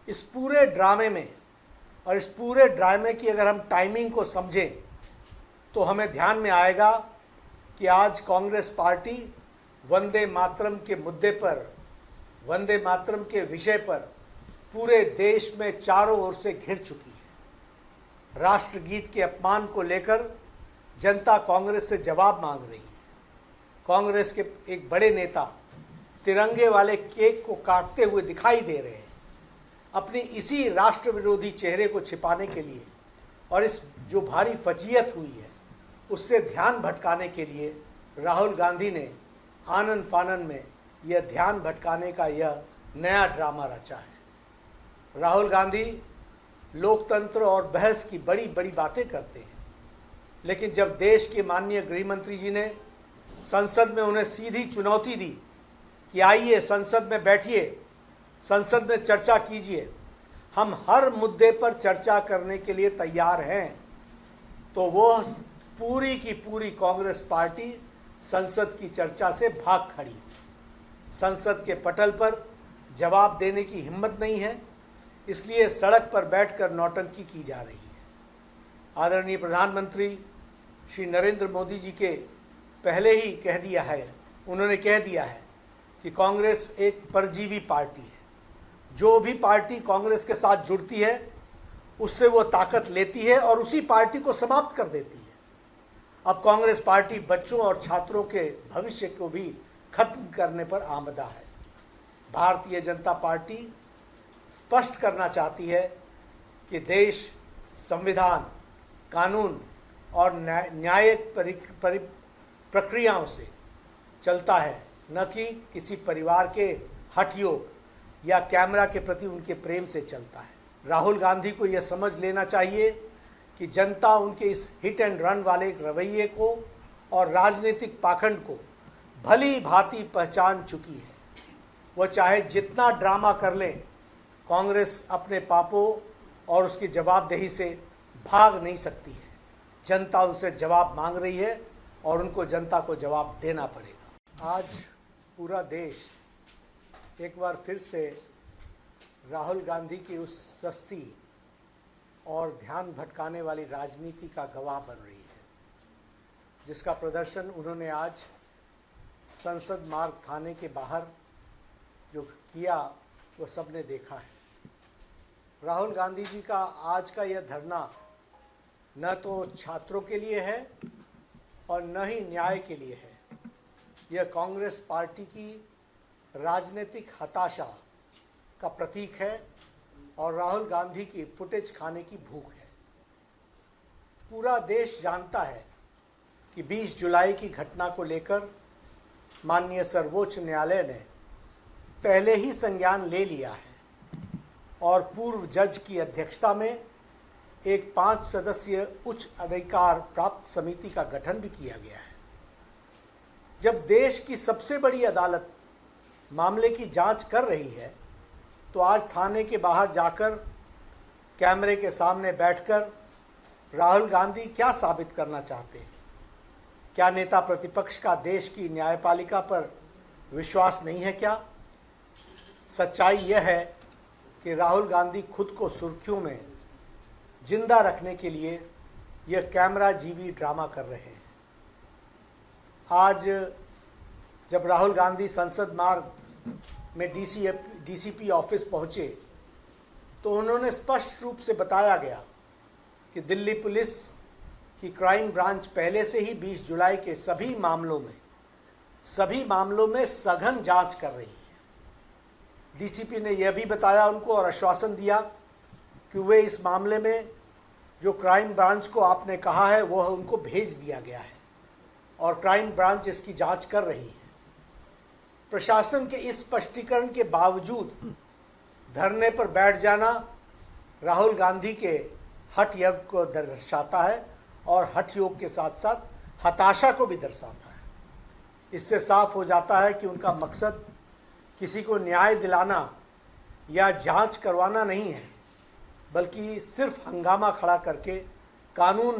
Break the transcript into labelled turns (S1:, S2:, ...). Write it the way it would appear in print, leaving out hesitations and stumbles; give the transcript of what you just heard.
S1: इस पूरे ड्रामे में और इस पूरे ड्रामे की अगर हम टाइमिंग को समझें तो हमें ध्यान में आएगा कि आज कांग्रेस पार्टी वंदे मातरम के मुद्दे पर, वंदे मातरम के विषय पर पूरे देश में चारों ओर से घिर चुकी है। राष्ट्रगीत के अपमान को लेकर जनता कांग्रेस से जवाब मांग रही है। कांग्रेस के एक बड़े नेता तिरंगे वाले केक को काटते हुए दिखाई दे रहे हैं। अपनी इसी राष्ट्र विरोधी चेहरे को छिपाने के लिए और इस जो भारी फजीयत हुई है उससे ध्यान भटकाने के लिए राहुल गांधी ने आनन फानन में यह ध्यान भटकाने का यह नया ड्रामा रचा है। राहुल गांधी लोकतंत्र और बहस की बड़ी बड़ी बातें करते हैं, लेकिन जब देश के माननीय गृह मंत्री जी ने संसद में उन्हें सीधी चुनौती दी कि आइए संसद में बैठिए, संसद में चर्चा कीजिए, हम हर मुद्दे पर चर्चा करने के लिए तैयार हैं, तो वो पूरी की पूरी कांग्रेस पार्टी संसद की चर्चा से भाग खड़ी हुई। संसद के पटल पर जवाब देने की हिम्मत नहीं है, इसलिए सड़क पर बैठकर नौटंकी की जा रही है। आदरणीय प्रधानमंत्री श्री नरेंद्र मोदी जी के पहले ही कह दिया है, उन्होंने कह दिया है कि कांग्रेस एक परजीवी पार्टी है। जो भी पार्टी कांग्रेस के साथ जुड़ती है उससे वो ताकत लेती है और उसी पार्टी को समाप्त कर देती है। अब कांग्रेस पार्टी बच्चों और छात्रों के भविष्य को भी खत्म करने पर आमदा है। भारतीय जनता पार्टी स्पष्ट करना चाहती है कि देश संविधान, कानून और न्यायिक प्रक्रियाओं से चलता है, न कि किसी परिवार के हठयोग या कैमरा के प्रति उनके प्रेम से चलता है। राहुल गांधी को यह समझ लेना चाहिए कि जनता उनके इस हिट एंड रन वाले रवैये को और राजनीतिक पाखंड को भली भांति पहचान चुकी है। वह चाहे जितना ड्रामा कर लें, कांग्रेस अपने पापों और उसकी जवाबदेही से भाग नहीं सकती है। जनता उनसे जवाब मांग रही है और उनको जनता को जवाब देना पड़ेगा। आज पूरा देश एक बार फिर से राहुल गांधी की उस सस्ती और ध्यान भटकाने वाली राजनीति का गवाह बन रही है, जिसका प्रदर्शन उन्होंने आज संसद मार्ग थाने के बाहर जो किया वो सबने देखा है। राहुल गांधी जी का आज का यह धरना न तो छात्रों के लिए है और न ही न्याय के लिए है। यह कांग्रेस पार्टी की राजनीतिक हताशा का प्रतीक है और राहुल गांधी की फुटेज खाने की भूख है। पूरा देश जानता है कि 20 जुलाई की घटना को लेकर माननीय सर्वोच्च न्यायालय ने पहले ही संज्ञान ले लिया है और पूर्व जज की अध्यक्षता में एक 5 सदस्यीय उच्च अधिकार प्राप्त समिति का गठन भी किया गया है। जब देश की सबसे बड़ी अदालत मामले की जांच कर रही है तो आज थाने के बाहर जाकर कैमरे के सामने बैठकर राहुल गांधी क्या साबित करना चाहते हैं? क्या नेता प्रतिपक्ष का देश की न्यायपालिका पर विश्वास नहीं है क्या? सच्चाई यह है कि राहुल गांधी खुद को सुर्खियों में जिंदा रखने के लिए यह कैमरा जीवी ड्रामा कर रहे हैं। आज जब राहुल गांधी संसद मार्ग में डीसीपी ऑफिस पहुंचे तो उन्होंने स्पष्ट रूप से बताया गया कि दिल्ली पुलिस की क्राइम ब्रांच पहले से ही 20 जुलाई के सभी मामलों में सघन जांच कर रही है। डीसीपी ने यह भी बताया उनको और आश्वासन दिया कि वे इस मामले में जो क्राइम ब्रांच को आपने कहा है वह उनको भेज दिया गया है और क्राइम ब्रांच इसकी जांच कर रही है। प्रशासन के इस स्पष्टीकरण के बावजूद धरने पर बैठ जाना राहुल गांधी के हठ योग को दर्शाता है और हठ योग के साथ साथ हताशा को भी दर्शाता है। इससे साफ हो जाता है कि उनका मकसद किसी को न्याय दिलाना या जांच करवाना नहीं है, बल्कि सिर्फ हंगामा खड़ा करके कानून